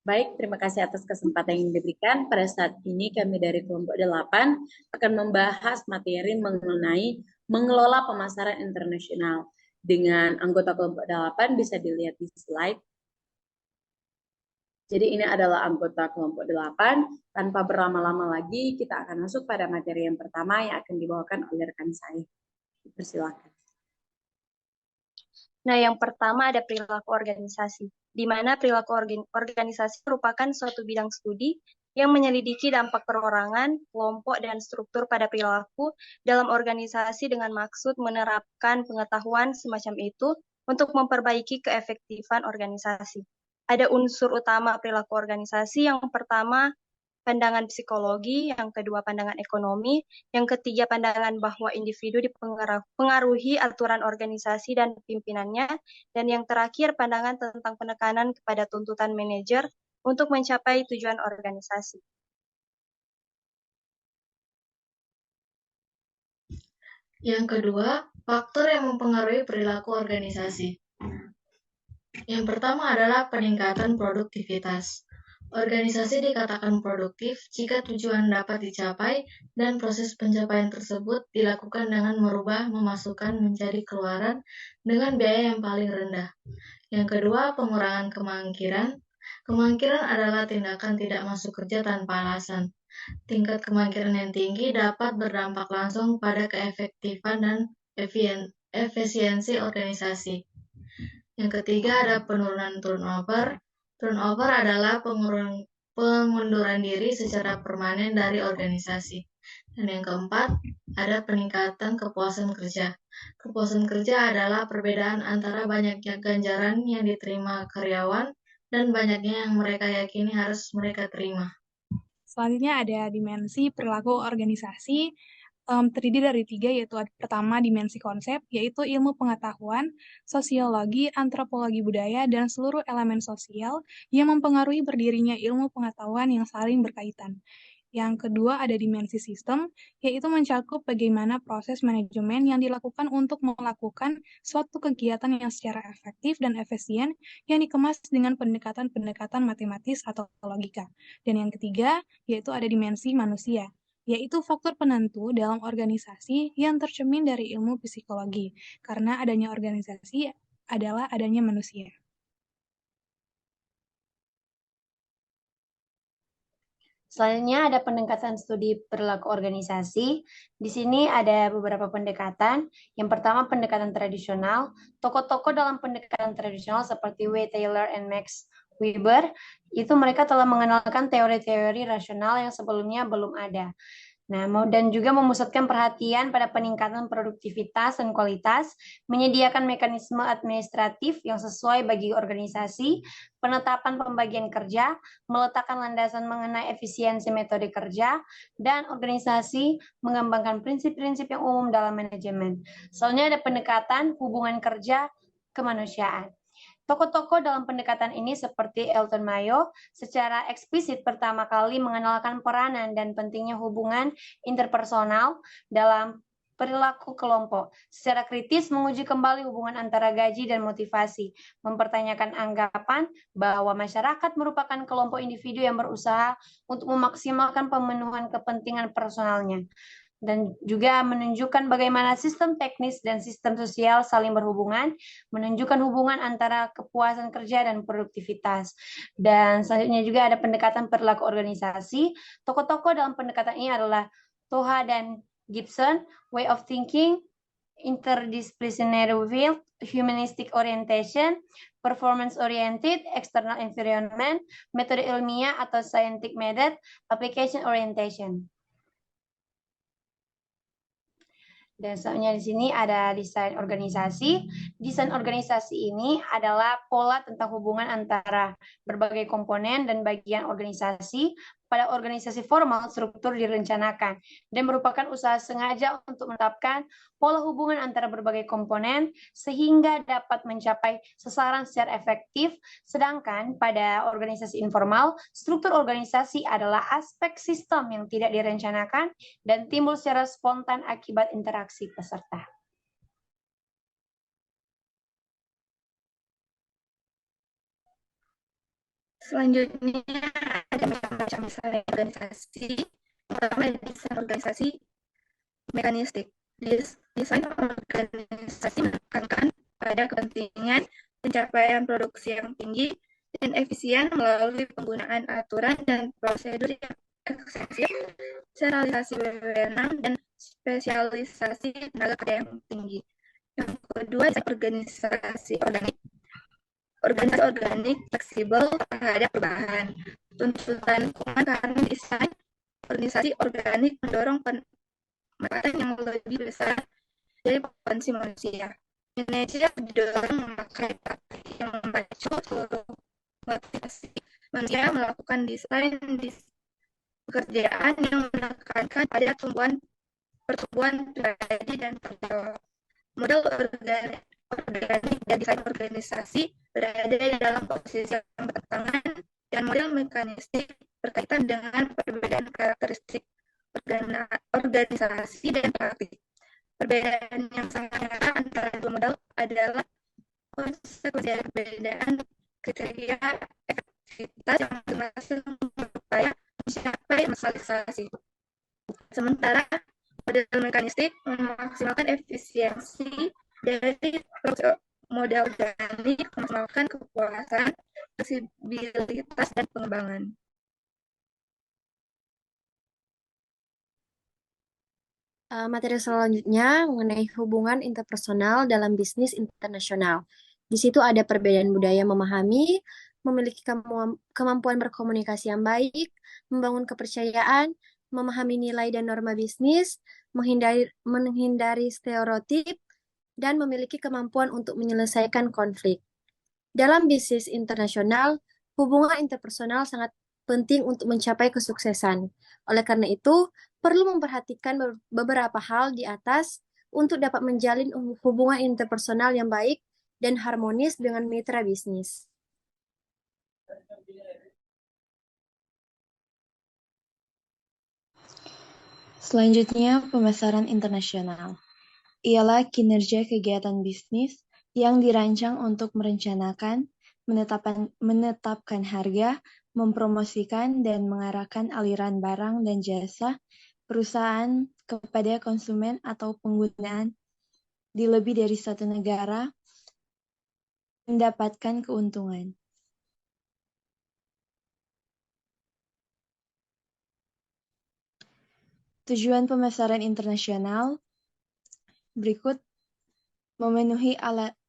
Baik, terima kasih atas kesempatan yang diberikan. Pada saat ini kami dari kelompok 8 akan membahas materi mengenai mengelola pemasaran internasional. Dengan anggota kelompok 8 bisa dilihat di slide. Jadi ini adalah anggota kelompok 8. Tanpa berlama-lama lagi, kita akan masuk pada materi yang pertama yang akan dibawakan oleh rekan saya. Persilakan. Nah, yang pertama ada perilaku organisasi, di mana perilaku organisasi merupakan suatu bidang studi yang menyelidiki dampak perorangan, kelompok, dan struktur pada perilaku dalam organisasi dengan maksud menerapkan pengetahuan semacam itu untuk memperbaiki keefektifan organisasi. Ada unsur utama perilaku organisasi, yang pertama pandangan psikologi, yang kedua pandangan ekonomi, yang ketiga pandangan bahwa individu dipengaruhi aturan organisasi dan pimpinannya, dan yang terakhir pandangan tentang penekanan kepada tuntutan manajer untuk mencapai tujuan organisasi. Yang kedua, faktor yang mempengaruhi perilaku organisasi. Yang pertama adalah peningkatan produktivitas. Organisasi dikatakan produktif jika tujuan dapat dicapai dan proses pencapaian tersebut dilakukan dengan merubah pemasukan menjadi keluaran dengan biaya yang paling rendah. Yang kedua, pengurangan kemangkiran. Kemangkiran adalah tindakan tidak masuk kerja tanpa alasan. Tingkat kemangkiran yang tinggi dapat berdampak langsung pada keefektifan dan efisiensi organisasi. Yang ketiga ada penurunan turnover. Turnover adalah pengunduran diri secara permanen dari organisasi. Dan yang keempat, ada peningkatan kepuasan kerja. Kepuasan kerja adalah perbedaan antara banyaknya ganjaran yang diterima karyawan dan banyaknya yang mereka yakini harus mereka terima. Selanjutnya ada dimensi perilaku organisasi, terdiri dari 3, yaitu pertama dimensi konsep, yaitu ilmu pengetahuan, sosiologi, antropologi budaya, dan seluruh elemen sosial yang mempengaruhi berdirinya ilmu pengetahuan yang saling berkaitan. Yang kedua ada dimensi sistem, yaitu mencakup bagaimana proses manajemen yang dilakukan untuk melakukan suatu kegiatan yang secara efektif dan efisien yang dikemas dengan pendekatan-pendekatan matematis atau logika. Dan yang ketiga, yaitu ada dimensi manusia, yaitu faktor penentu dalam organisasi yang tercermin dari ilmu psikologi, karena adanya organisasi adalah adanya manusia. Selanjutnya ada pendekatan studi perilaku organisasi. Di sini ada beberapa pendekatan. Yang pertama pendekatan tradisional. Tokoh-tokoh dalam pendekatan tradisional seperti W. Taylor and Max Weber, itu mereka telah mengenalkan teori-teori rasional yang sebelumnya belum ada. Nah, dan juga memusatkan perhatian pada peningkatan produktivitas dan kualitas, menyediakan mekanisme administratif yang sesuai bagi organisasi, penetapan pembagian kerja, meletakkan landasan mengenai efisiensi metode kerja, dan organisasi mengembangkan prinsip-prinsip yang umum dalam manajemen. Soalnya ada pendekatan hubungan kerja kemanusiaan. Tokoh-tokoh dalam pendekatan ini seperti Elton Mayo secara eksplisit pertama kali mengenalkan peranan dan pentingnya hubungan interpersonal dalam perilaku kelompok. Secara kritis menguji kembali hubungan antara gaji dan motivasi, mempertanyakan anggapan bahwa masyarakat merupakan kelompok individu yang berusaha untuk memaksimalkan pemenuhan kepentingan personalnya, dan juga menunjukkan bagaimana sistem teknis dan sistem sosial saling berhubungan, menunjukkan hubungan antara kepuasan kerja dan produktivitas. Dan selanjutnya juga ada pendekatan perilaku organisasi. Tokoh-tokoh dalam pendekatan ini adalah Toha dan Gibson, way of thinking, interdisciplinary field, humanistic orientation, performance oriented, external environment, metode ilmiah atau scientific method, application orientation. Dan selanjutnya di sini ada desain organisasi. Desain organisasi ini adalah pola tentang hubungan antara berbagai komponen dan bagian organisasi. Pada organisasi formal, struktur direncanakan dan merupakan usaha sengaja untuk menetapkan pola hubungan antara berbagai komponen sehingga dapat mencapai sasaran secara efektif. Sedangkan pada organisasi informal, struktur organisasi adalah aspek sistem yang tidak direncanakan dan timbul secara spontan akibat interaksi peserta. Selanjutnya ada macam-macam desain organisasi. Pertama, desain organisasi mekanistik. Desain organisasi menekankan pada kepentingan pencapaian produksi yang tinggi dan efisien melalui penggunaan aturan dan prosedur yang ekstensif, sentralisasi wewenang, dan spesialisasi tenaga kerja yang tinggi. Yang kedua, organisasi organik. Organisasi organik fleksibel terhadap perubahan. Tuntutan lingkungan karena desain organisasi organik mendorong penempatan yang lebih besar dari potensi manusia. Manajer didorong memakai praktik yang memacu seluruh motivasi manusia melakukan desain pekerjaan yang menekankan pada pertumbuhan pribadi dan tanggung. Model organik dan desain organisasi berada dalam posisi yang bertentangan dan model mekanistik berkaitan dengan perbedaan karakteristik organisasi dan praktik. Perbedaan yang sangat nyata antara dua model adalah konsekuensi dari perbedaan kriteria efektivitas yang masing-masing berupaya mencapai maksimisasi. Sementara model mekanistik memaksimalkan efisiensi dari model organik, memaksimalkan kepuasan, fleksibilitas, dan pengembangan. Materi selanjutnya mengenai hubungan interpersonal dalam bisnis internasional. Di situ ada perbedaan budaya memahami, memiliki kemampuan berkomunikasi yang baik, membangun kepercayaan, memahami nilai dan norma bisnis, menghindari stereotip, dan memiliki kemampuan untuk menyelesaikan konflik. Dalam bisnis internasional, hubungan interpersonal sangat penting untuk mencapai kesuksesan. Oleh karena itu, perlu memperhatikan beberapa hal di atas untuk dapat menjalin hubungan interpersonal yang baik dan harmonis dengan mitra bisnis. Selanjutnya, pemasaran internasional. Ialah kinerja kegiatan bisnis yang dirancang untuk merencanakan, menetapkan harga, mempromosikan, dan mengarahkan aliran barang dan jasa perusahaan kepada konsumen atau penggunaan di lebih dari satu negara mendapatkan keuntungan. Tujuan pemasaran internasional berikut: memenuhi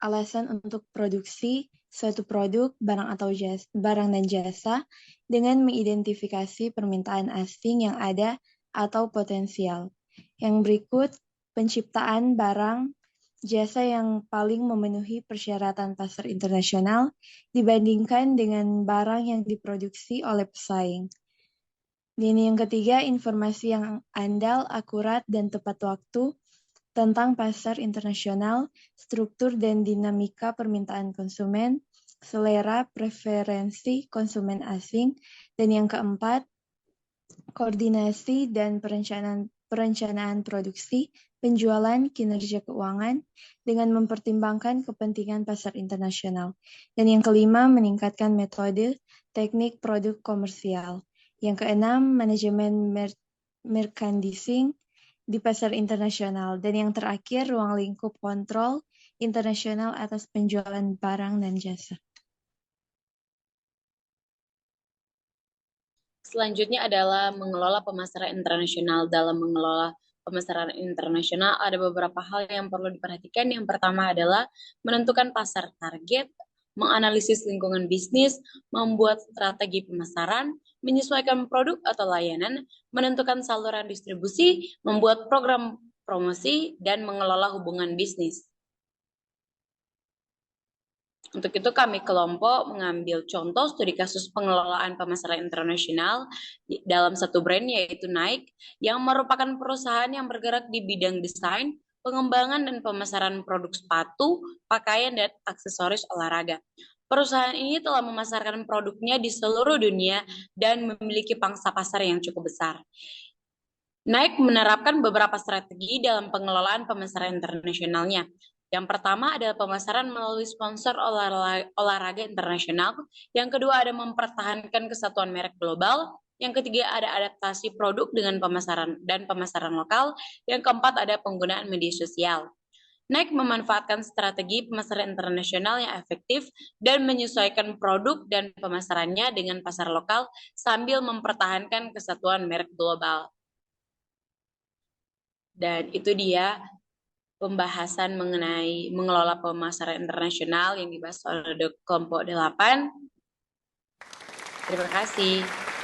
alasan untuk produksi suatu produk, barang dan jasa dengan mengidentifikasi permintaan asing yang ada atau potensial. Yang berikut, penciptaan barang jasa yang paling memenuhi persyaratan pasar internasional dibandingkan dengan barang yang diproduksi oleh pesaing. Dan yang ketiga, informasi yang andal, akurat, dan tepat waktu tentang pasar internasional, struktur dan dinamika permintaan konsumen, selera preferensi konsumen asing, dan yang keempat, koordinasi dan perencanaan produksi, penjualan, kinerja keuangan, dengan mempertimbangkan kepentingan pasar internasional. Dan yang kelima, meningkatkan metode, teknik produk komersial. Yang keenam, manajemen merchandising di pasar internasional. Dan yang terakhir, ruang lingkup kontrol internasional atas penjualan barang dan jasa. Selanjutnya adalah mengelola pemasaran internasional. Dalam mengelola pemasaran internasional ada beberapa hal yang perlu diperhatikan. Yang pertama adalah menentukan pasar target, menganalisis lingkungan bisnis, membuat strategi pemasaran, menyesuaikan produk atau layanan, menentukan saluran distribusi, membuat program promosi, dan mengelola hubungan bisnis. Untuk itu kami kelompok mengambil contoh studi kasus pengelolaan pemasaran internasional dalam satu brand yaitu Nike, yang merupakan perusahaan yang bergerak di bidang desain, pengembangan dan pemasaran produk sepatu, pakaian, dan aksesoris olahraga. Perusahaan ini telah memasarkan produknya di seluruh dunia dan memiliki pangsa pasar yang cukup besar. Nike menerapkan beberapa strategi dalam pengelolaan pemasaran internasionalnya. Yang pertama adalah pemasaran melalui sponsor olahraga internasional. Yang kedua ada mempertahankan kesatuan merek global. Yang ketiga ada adaptasi produk dengan pemasaran lokal. Yang keempat ada penggunaan media sosial. Nike memanfaatkan strategi pemasaran internasional yang efektif dan menyesuaikan produk dan pemasarannya dengan pasar lokal sambil mempertahankan kesatuan merek global. Dan itu dia pembahasan mengenai mengelola pemasaran internasional yang dibahas oleh kelompok 8. Terima kasih.